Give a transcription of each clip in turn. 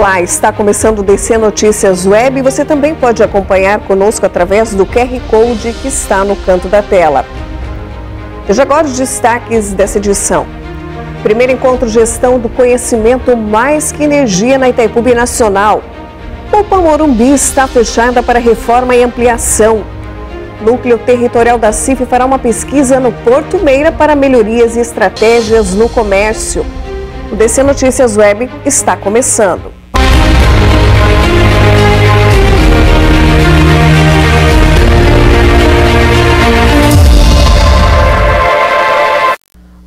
Olá, está começando o DC Notícias Web e você também pode acompanhar conosco através do QR Code que está no canto da tela. Veja agora os destaques dessa edição. Primeiro encontro Gestão do Conhecimento Mais que Energia na Itaipu Binacional. UPA Morumbi está fechada para reforma e ampliação. Núcleo Territorial da CIF fará uma pesquisa no Porto Meira para melhorias e estratégias no comércio. O DC Notícias Web está começando.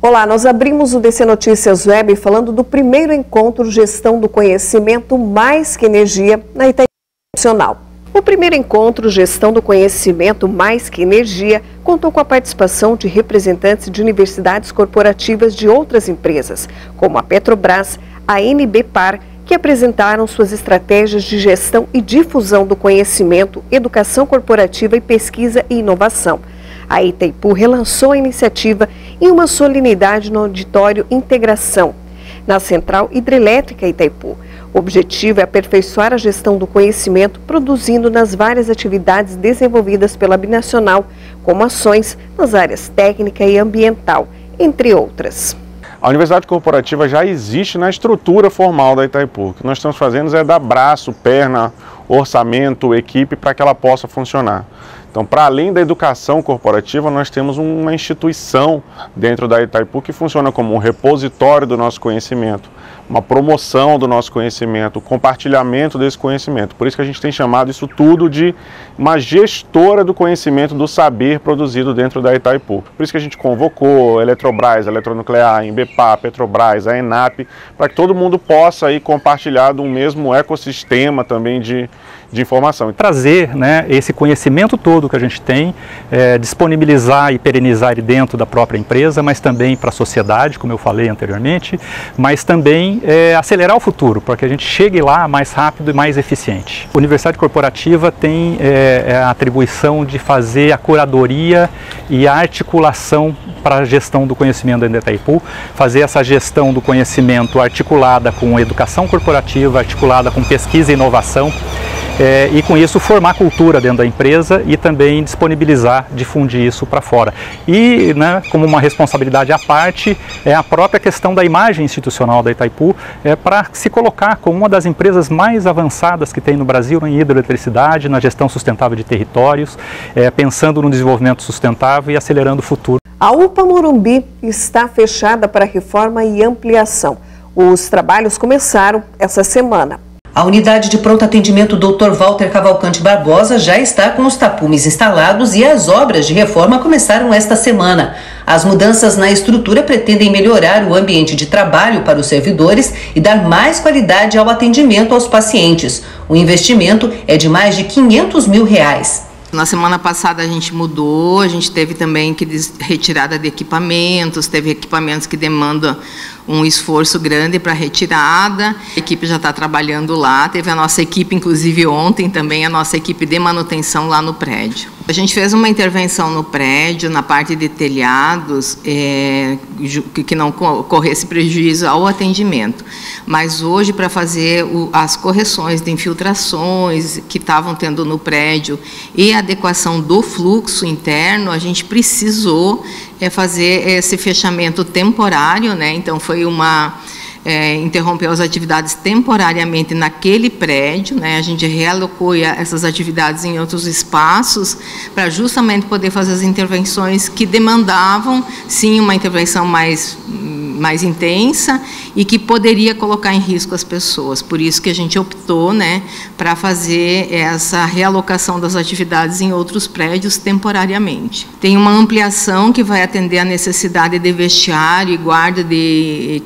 Olá, nós abrimos o DC Notícias Web falando do primeiro encontro Gestão do Conhecimento Mais que Energia na Itaipu Binacional. O primeiro encontro Gestão do Conhecimento Mais que Energia contou com a participação de representantes de universidades corporativas de outras empresas, como a Petrobras, a NBPar, que apresentaram suas estratégias de gestão e difusão do conhecimento, educação corporativa e pesquisa e inovação. A Itaipu relançou a iniciativa em uma solenidade no auditório Integração, na Central Hidrelétrica Itaipu. O objetivo é aperfeiçoar a gestão do conhecimento, produzindo nas várias atividades desenvolvidas pela Binacional, como ações nas áreas técnica e ambiental, entre outras. A Universidade Corporativa já existe na estrutura formal da Itaipu. O que nós estamos fazendo é dar braço, perna, orçamento, equipe para que ela possa funcionar. Então, para além da educação corporativa, nós temos uma instituição dentro da Itaipu que funciona como um repositório do nosso conhecimento, uma promoção do nosso conhecimento, compartilhamento desse conhecimento. Por isso que a gente tem chamado isso tudo de uma gestora do conhecimento, do saber produzido dentro da Itaipu. Por isso que a gente convocou a Eletrobras, a Eletronuclear, a Embepar, a Petrobras, a ENAP, para que todo mundo possa aí compartilhar de um mesmo ecossistema também de informação. Trazer, esse conhecimento todo que a gente tem, disponibilizar e perenizar ele dentro da própria empresa, mas também para a sociedade, como eu falei anteriormente, mas também acelerar o futuro, para que a gente chegue lá mais rápido e mais eficiente. A Universidade Corporativa tem a atribuição de fazer a curadoria e a articulação para a gestão do conhecimento dentro da Itaipu, fazer essa gestão do conhecimento articulada com educação corporativa, articulada com pesquisa e inovação, e com isso formar cultura dentro da empresa e também disponibilizar, difundir isso para fora. E como uma responsabilidade à parte, é a própria questão da imagem institucional da Itaipu, para se colocar como uma das empresas mais avançadas que tem no Brasil em hidroeletricidade, na gestão sustentável de territórios, pensando no desenvolvimento sustentável e acelerando o futuro. A UPA Morumbi está fechada para reforma e ampliação. Os trabalhos começaram essa semana. A unidade de pronto atendimento Dr. Walter Cavalcante Barbosa já está com os tapumes instalados e as obras de reforma começaram esta semana. As mudanças na estrutura pretendem melhorar o ambiente de trabalho para os servidores e dar mais qualidade ao atendimento aos pacientes. O investimento é de mais de R$500 mil. Na semana passada a gente mudou, a gente teve também que retirada de equipamentos, teve equipamentos que demandam um esforço grande para retirada. A equipe já está trabalhando lá, teve a nossa equipe, inclusive ontem também, a nossa equipe de manutenção lá no prédio. A gente fez uma intervenção no prédio, na parte de telhados, que não ocorresse prejuízo ao atendimento. Mas hoje, para fazer as correções de infiltrações que estavam tendo no prédio e a adequação do fluxo interno, a gente precisou fazer esse fechamento temporário, Então, foi interrompeu as atividades temporariamente naquele prédio, A gente realocou essas atividades em outros espaços para justamente poder fazer as intervenções que demandavam, sim, uma intervenção mais intensa e que poderia colocar em risco as pessoas. Por isso que a gente optou, para fazer essa realocação das atividades em outros prédios temporariamente. Tem uma ampliação que vai atender a necessidade de vestiário e guarda de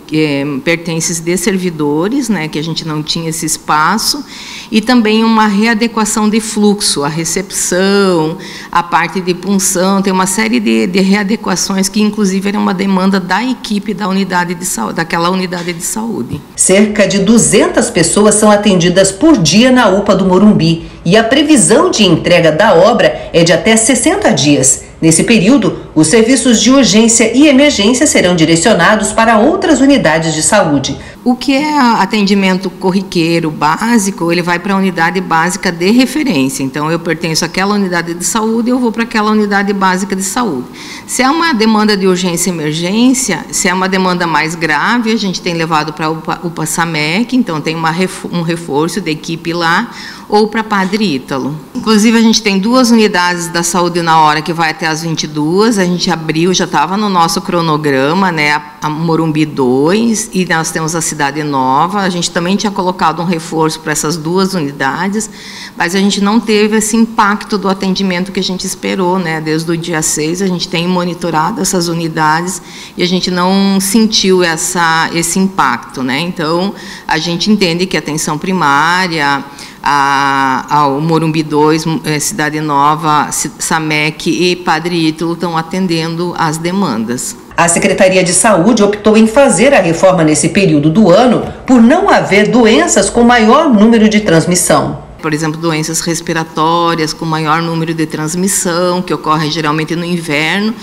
pertences de servidores, que a gente não tinha esse espaço, e também uma readequação de fluxo, a recepção, a parte de punção, tem uma série de readequações que inclusive era uma demanda da equipe da unidade de saúde, daquela unidade de saúde. Cerca de 200 pessoas são atendidas por dia na UPA do Morumbi e a previsão de entrega da obra é de até 60 dias. Nesse período, os serviços de urgência e emergência serão direcionados para outras unidades de saúde. O que é atendimento corriqueiro básico, ele vai para a unidade básica de referência. Então, eu pertenço àquela unidade de saúde e eu vou para aquela unidade básica de saúde. Se é uma demanda de urgência e emergência, se é uma demanda mais grave, a gente tem levado para o UPA-SAMEC, então tem um reforço da equipe lá, ou para Padre Ítalo. Inclusive, a gente tem 2 unidades da saúde na hora, que vai até as 22, a gente abriu, já estava no nosso cronograma, né, a Morumbi 2, e nós temos a Cidade Nova. A gente também tinha colocado um reforço para essas 2 unidades, mas a gente não teve esse impacto do atendimento que a gente esperou, né, desde o dia 6, a gente tem monitorado essas unidades e a gente não sentiu esse impacto, né, então a gente entende que a atenção primária, ao Morumbi 2, Cidade Nova, SAMEC e Padre Ítalo estão atendendo às demandas. A Secretaria de Saúde optou em fazer a reforma nesse período do ano por não haver doenças com maior número de transmissão. Por exemplo, doenças respiratórias com maior número de transmissão, que ocorre geralmente no inverno.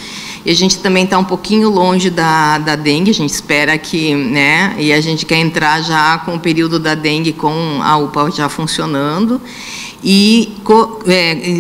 E a gente também está um pouquinho longe da dengue, a gente espera que, né, e a gente quer entrar já com o período da dengue com a UPA já funcionando. E,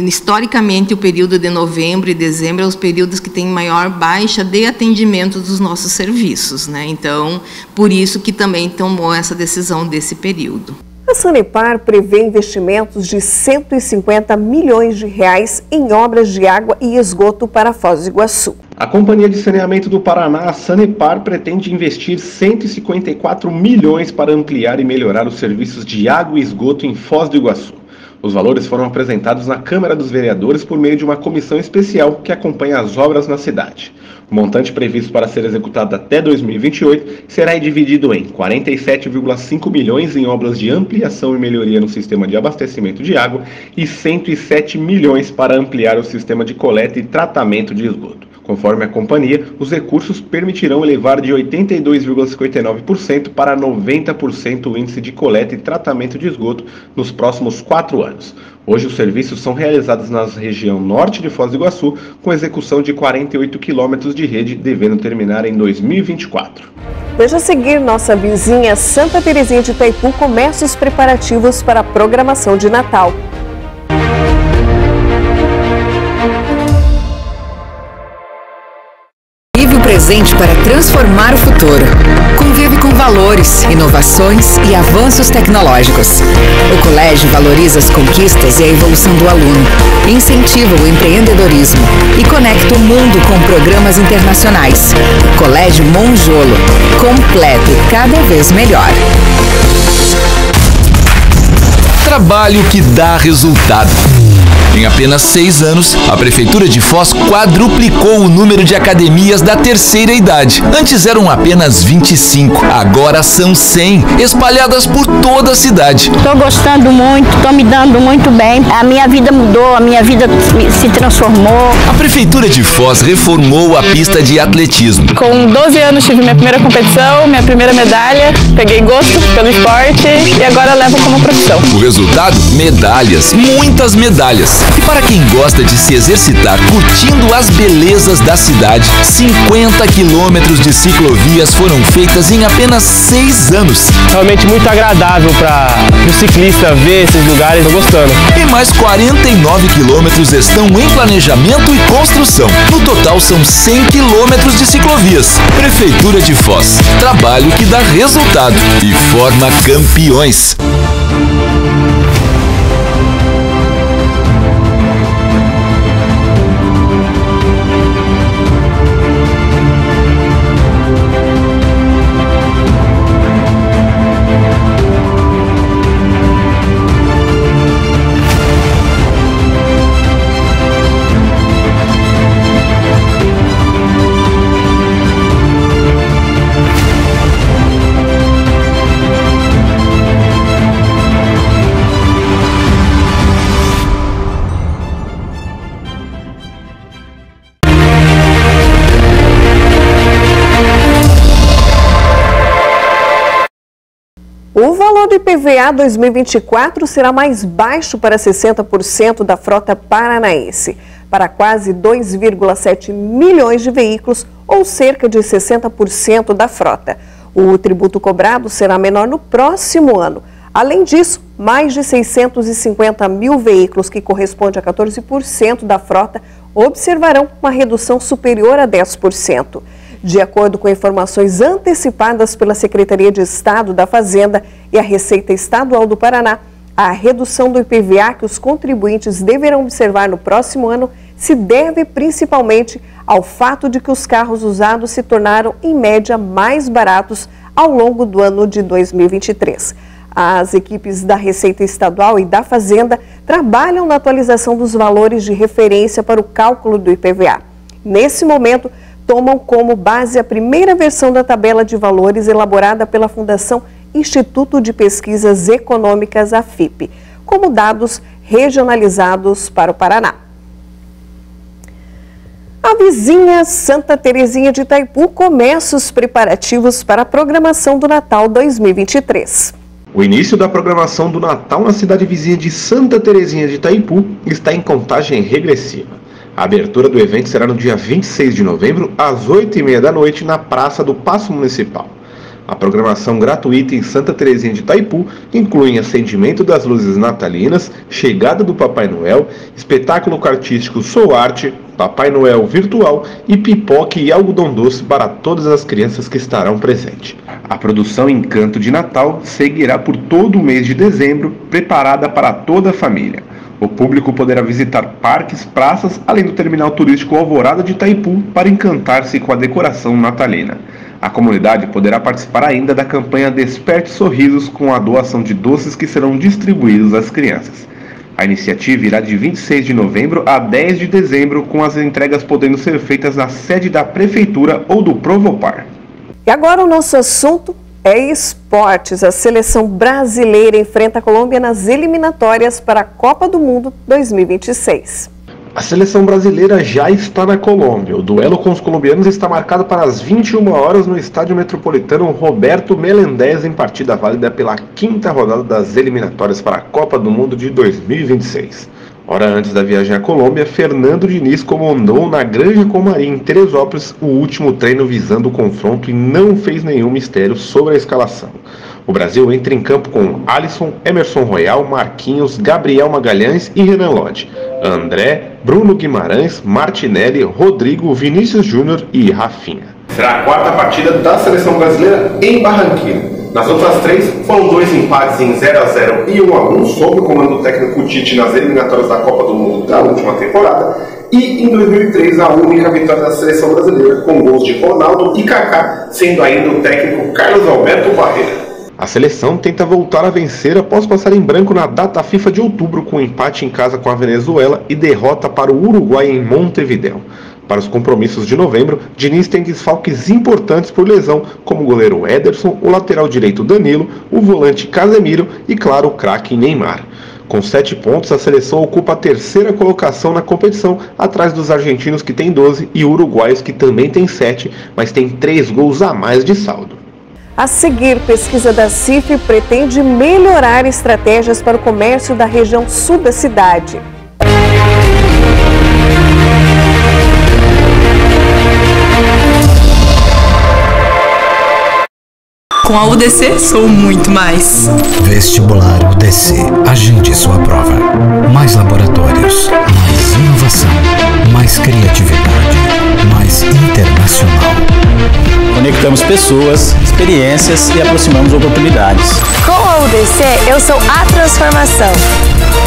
historicamente, o período de novembro e dezembro é os períodos que têm maior baixa de atendimento dos nossos serviços, né? Então, por isso que também tomou essa decisão desse período. A Sanepar prevê investimentos de 150 milhões de reais em obras de água e esgoto para Foz do Iguaçu. A Companhia de Saneamento do Paraná, a Sanepar, pretende investir 154 milhões para ampliar e melhorar os serviços de água e esgoto em Foz do Iguaçu. Os valores foram apresentados na Câmara dos Vereadores por meio de uma comissão especial que acompanha as obras na cidade. O montante previsto para ser executado até 2028 será dividido em 47,5 milhões em obras de ampliação e melhoria no sistema de abastecimento de água e 107 milhões para ampliar o sistema de coleta e tratamento de esgoto. Conforme a companhia, os recursos permitirão elevar de 82,59% para 90% o índice de coleta e tratamento de esgoto nos próximos 4 anos. Hoje, os serviços são realizados na região norte de Foz do Iguaçu, com execução de 48 quilômetros de rede, devendo terminar em 2024. Veja a seguir, nossa vizinha Santa Terezinha de Itaipu começa os preparativos para a programação de Natal. Presente para transformar o futuro. Convive com valores, inovações e avanços tecnológicos. O colégio valoriza as conquistas e a evolução do aluno, incentiva o empreendedorismo e conecta o mundo com programas internacionais. Colégio Monjolo, completo e cada vez melhor. Trabalho que dá resultado. Em apenas 6 anos, a Prefeitura de Foz quadruplicou o número de academias da terceira idade. Antes eram apenas 25, agora são 100, espalhadas por toda a cidade. Estou gostando muito, estou me dando muito bem. A minha vida mudou, a minha vida se transformou. A Prefeitura de Foz reformou a pista de atletismo. Com 12 anos tive minha primeira competição, minha primeira medalha, peguei gosto pelo esporte e agora levo como profissão. O resultado? Medalhas, muitas medalhas. E para quem gosta de se exercitar curtindo as belezas da cidade, 50 quilômetros de ciclovias foram feitas em apenas 6 anos. Realmente muito agradável para o ciclista ver esses lugares, estou gostando. E mais 49 quilômetros estão em planejamento e construção. No total são 100 quilômetros de ciclovias. Prefeitura de Foz, trabalho que dá resultado e forma campeões. O valor do IPVA 2024 será mais baixo para 60% da frota paranaense, para quase 2,7 milhões de veículos, ou cerca de 60% da frota. O tributo cobrado será menor no próximo ano. Além disso, mais de 650 mil veículos, que corresponde a 14% da frota, observarão uma redução superior a 10%. De acordo com informações antecipadas pela Secretaria de Estado da Fazenda e a Receita Estadual do Paraná, a redução do IPVA que os contribuintes deverão observar no próximo ano se deve principalmente ao fato de que os carros usados se tornaram, em média, mais baratos ao longo do ano de 2023. As equipes da Receita Estadual e da Fazenda trabalham na atualização dos valores de referência para o cálculo do IPVA. Nesse momento, tomam como base a primeira versão da tabela de valores elaborada pela Fundação Instituto de Pesquisas Econômicas, a FIPE, como dados regionalizados para o Paraná. A vizinha Santa Terezinha de Itaipu começa os preparativos para a programação do Natal 2023. O início da programação do Natal na cidade vizinha de Santa Terezinha de Itaipu está em contagem regressiva. A abertura do evento será no dia 26 de novembro, às 8h30 da noite, na Praça do Paço Municipal. A programação gratuita em Santa Terezinha de Itaipu inclui acendimento das luzes natalinas, chegada do Papai Noel, espetáculo artístico Sou Arte, Papai Noel virtual e pipoca e algodão doce para todas as crianças que estarão presentes. A produção Encanto de Natal seguirá por todo o mês de dezembro, preparada para toda a família. O público poderá visitar parques, praças, além do terminal turístico Alvorada de Itaipu para encantar-se com a decoração natalina. A comunidade poderá participar ainda da campanha Desperte Sorrisos, com a doação de doces que serão distribuídos às crianças. A iniciativa irá de 26 de novembro a 10 de dezembro, com as entregas podendo ser feitas na sede da Prefeitura ou do Provopar. E agora o nosso assunto é esportes. A seleção brasileira enfrenta a Colômbia nas eliminatórias para a Copa do Mundo 2026. A seleção brasileira já está na Colômbia. O duelo com os colombianos está marcado para as 21 horas no Estádio Metropolitano Roberto Melendez, em partida válida pela 5ª rodada das eliminatórias para a Copa do Mundo de 2026. Hora antes da viagem à Colômbia, Fernando Diniz comandou na Granja Comari, em Teresópolis, o último treino visando o confronto e não fez nenhum mistério sobre a escalação. O Brasil entra em campo com Alisson, Emerson Royal, Marquinhos, Gabriel Magalhães e Renan Lodge, André, Bruno Guimarães, Martinelli, Rodrigo, Vinícius Júnior e Rafinha. Será a 4ª partida da seleção brasileira em Barranquilla. Nas outras 3, foram 2 empates em 0-0 e 1-1, sob o comando do técnico Tite nas eliminatórias da Copa do Mundo da última temporada. E em 2003, a única vitória da seleção brasileira, com gols de Ronaldo e Kaká, sendo ainda o técnico Carlos Alberto Parreira. A seleção tenta voltar a vencer após passar em branco na data FIFA de outubro, com empate em casa com a Venezuela e derrota para o Uruguai em Montevidéu. Para os compromissos de novembro, Diniz tem desfalques importantes por lesão, como o goleiro Ederson, o lateral direito Danilo, o volante Casemiro e, claro, o craque Neymar. Com 7 pontos, a seleção ocupa a 3ª colocação na competição, atrás dos argentinos, que têm 12, e uruguaios, que também têm 7, mas têm 3 gols a mais de saldo. A seguir, pesquisa da CIF pretende melhorar estratégias para o comércio da região sul da cidade. Com a UDC, sou muito mais. Vestibular UDC. Agende sua prova. Mais laboratórios, mais inovação, mais criatividade, mais internacional. Conectamos pessoas, experiências e aproximamos oportunidades. Com a UDC, eu sou a transformação.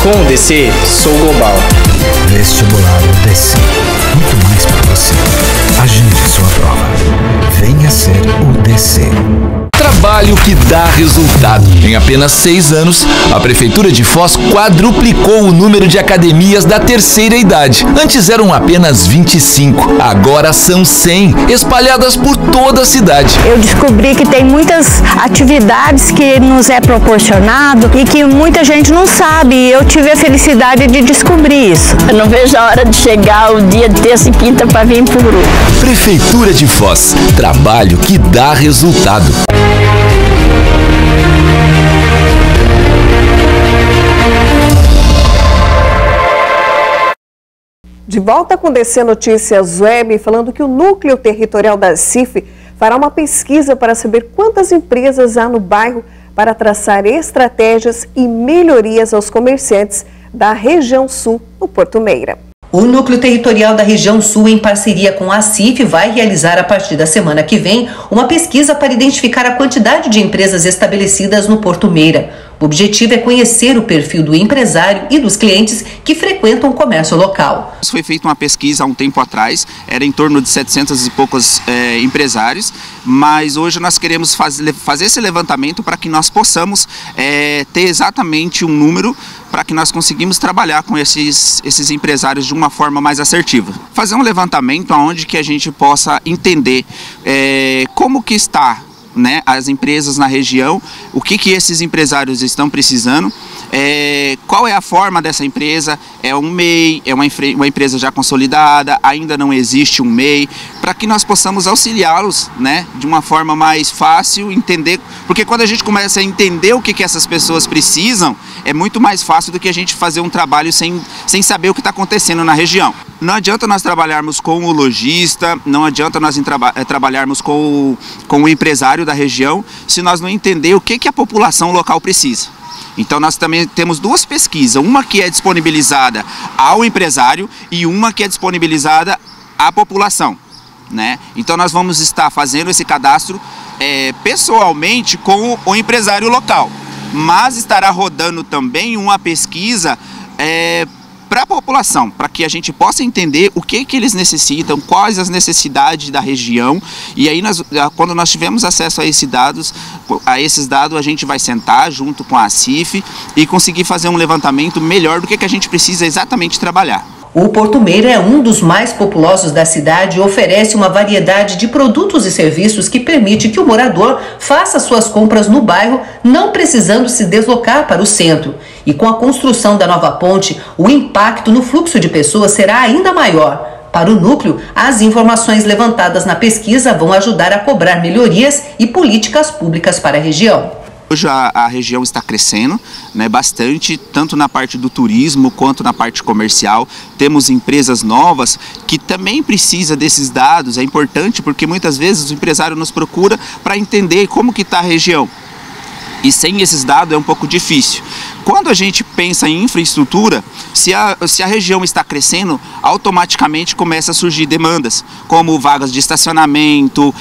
Com o UDC, sou global. Vestibular UDC. Muito mais para você. Agende sua prova. Venha ser UDC. Trabalho que dá resultado. Em apenas 6 anos, a Prefeitura de Foz quadruplicou o número de academias da terceira idade. Antes eram apenas 25, agora são 100, espalhadas por toda a cidade. Eu descobri que tem muitas atividades que nos é proporcionado e que muita gente não sabe, e eu tive a felicidade de descobrir isso. Eu não vejo a hora de chegar o dia de terça e quinta para vir para o grupo. Prefeitura de Foz, trabalho que dá resultado. De volta com DC Notícias Web, falando que o Núcleo Territorial da CIF fará uma pesquisa para saber quantas empresas há no bairro para traçar estratégias e melhorias aos comerciantes da região sul, no Porto Meira. O Núcleo Territorial da Região Sul, em parceria com a ACIF, vai realizar a partir da semana que vem uma pesquisa para identificar a quantidade de empresas estabelecidas no Porto Meira. O objetivo é conhecer o perfil do empresário e dos clientes que frequentam o comércio local. Foi feita uma pesquisa há um tempo atrás, era em torno de 700 e poucos empresários, mas hoje nós queremos fazer esse levantamento para que nós possamos ter exatamente um número para que nós conseguimos trabalhar com esses empresários de uma forma mais assertiva. Fazer um levantamento onde que a gente possa entender como que está, né, as empresas na região, o que esses empresários estão precisando, qual é a forma dessa empresa, é um MEI, é uma empresa já consolidada, ainda não existe um MEI, para que nós possamos auxiliá-los, né, de uma forma mais fácil, entender, porque quando a gente começa a entender o que essas pessoas precisam, é muito mais fácil do que a gente fazer um trabalho sem saber o que está acontecendo na região. Não adianta nós trabalharmos com o lojista, não adianta nós trabalharmos com o empresário da região, se nós não entender o que a população local precisa. Então nós também temos duas pesquisas, uma que é disponibilizada ao empresário e uma que é disponibilizada à população, né? Então nós vamos estar fazendo esse cadastro pessoalmente com o empresário local, mas estará rodando também uma pesquisa para a população, para que a gente possa entender o que eles necessitam, quais as necessidades da região, e aí quando nós tivermos acesso a esses dados, a gente vai sentar junto com a ACIF e conseguir fazer um levantamento melhor do que a gente precisa exatamente trabalhar. O Porto Meira é um dos mais populosos da cidade e oferece uma variedade de produtos e serviços que permite que o morador faça suas compras no bairro, não precisando se deslocar para o centro. E com a construção da nova ponte, o impacto no fluxo de pessoas será ainda maior. Para o núcleo, as informações levantadas na pesquisa vão ajudar a cobrar melhorias e políticas públicas para a região. Hoje a região está crescendo, né, bastante, tanto na parte do turismo quanto na parte comercial. Temos empresas novas que também precisam desses dados. É importante porque muitas vezes o empresário nos procura para entender como que está a região. E sem esses dados é um pouco difícil. Quando a gente pensa em infraestrutura, se a região está crescendo, automaticamente começa a surgir demandas, como vagas de estacionamento,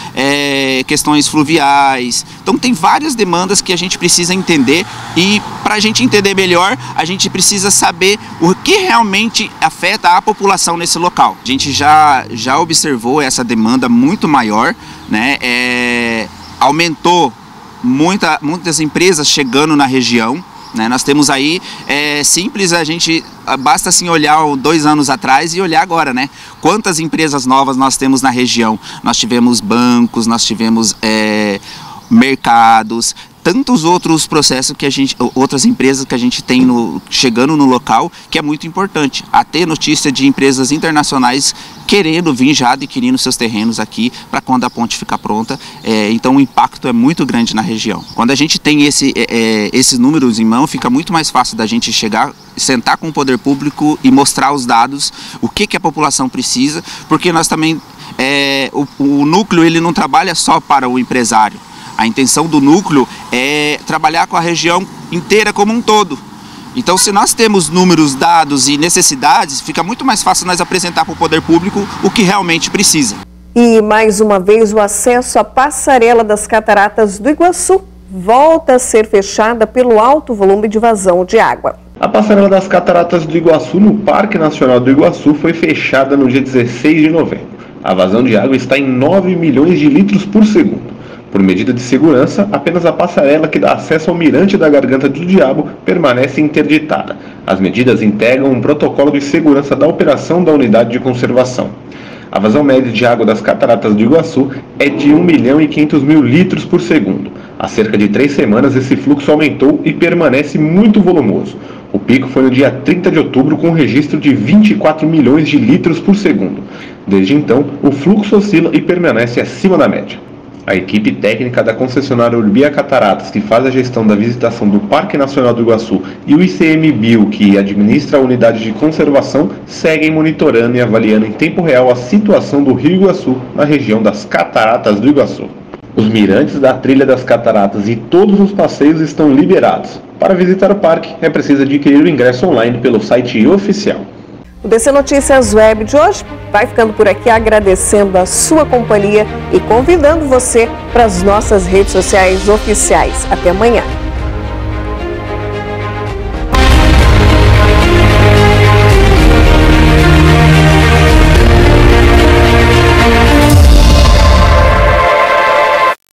questões fluviais. Então tem várias demandas que a gente precisa entender, e para a gente entender melhor, a gente precisa saber o que realmente afeta a população nesse local. A gente já observou essa demanda muito maior, né? Aumentou muitas empresas chegando na região, né? Nós temos aí, simples, basta assim olhar 2 anos atrás e olhar agora, né? Quantas empresas novas nós temos na região. Nós tivemos bancos, nós tivemos mercados, tantos outros processos outras empresas que a gente tem chegando no local, que é muito importante. Até notícia de empresas internacionais querendo vir já adquirindo seus terrenos aqui para quando a ponte ficar pronta. Então o impacto é muito grande na região. Quando a gente tem esses números em mão, fica muito mais fácil da gente sentar com o poder público e mostrar os dados, o que a população precisa, porque nós também, o núcleo ele não trabalha só para o empresário. A intenção do núcleo é trabalhar com a região inteira como um todo. Então, se nós temos números, dados e necessidades, fica muito mais fácil nós apresentar para o poder público o que realmente precisa. E, mais uma vez, o acesso à passarela das Cataratas do Iguaçu volta a ser fechada pelo alto volume de vazão de água. A passarela das Cataratas do Iguaçu, no Parque Nacional do Iguaçu, foi fechada no dia 16 de novembro. A vazão de água está em 9 milhões de litros por segundo. Por medida de segurança, apenas a passarela que dá acesso ao Mirante da Garganta do Diabo permanece interditada. As medidas integram um protocolo de segurança da operação da unidade de conservação. A vazão média de água das Cataratas do Iguaçu é de 1.500.000 litros por segundo. Há cerca de 3 semanas esse fluxo aumentou e permanece muito volumoso. O pico foi no dia 30 de outubro com um registro de 24 milhões de litros por segundo. Desde então, o fluxo oscila e permanece acima da média. A equipe técnica da concessionária Urbia Cataratas, que faz a gestão da visitação do Parque Nacional do Iguaçu, e o ICMBio, que administra a unidade de conservação, seguem monitorando e avaliando em tempo real a situação do Rio Iguaçu na região das Cataratas do Iguaçu. Os mirantes da Trilha das Cataratas e todos os passeios estão liberados. Para visitar o parque, é preciso adquirir o ingresso online pelo site oficial. O DC Notícias Web de hoje vai ficando por aqui, agradecendo a sua companhia e convidando você para as nossas redes sociais oficiais. Até amanhã.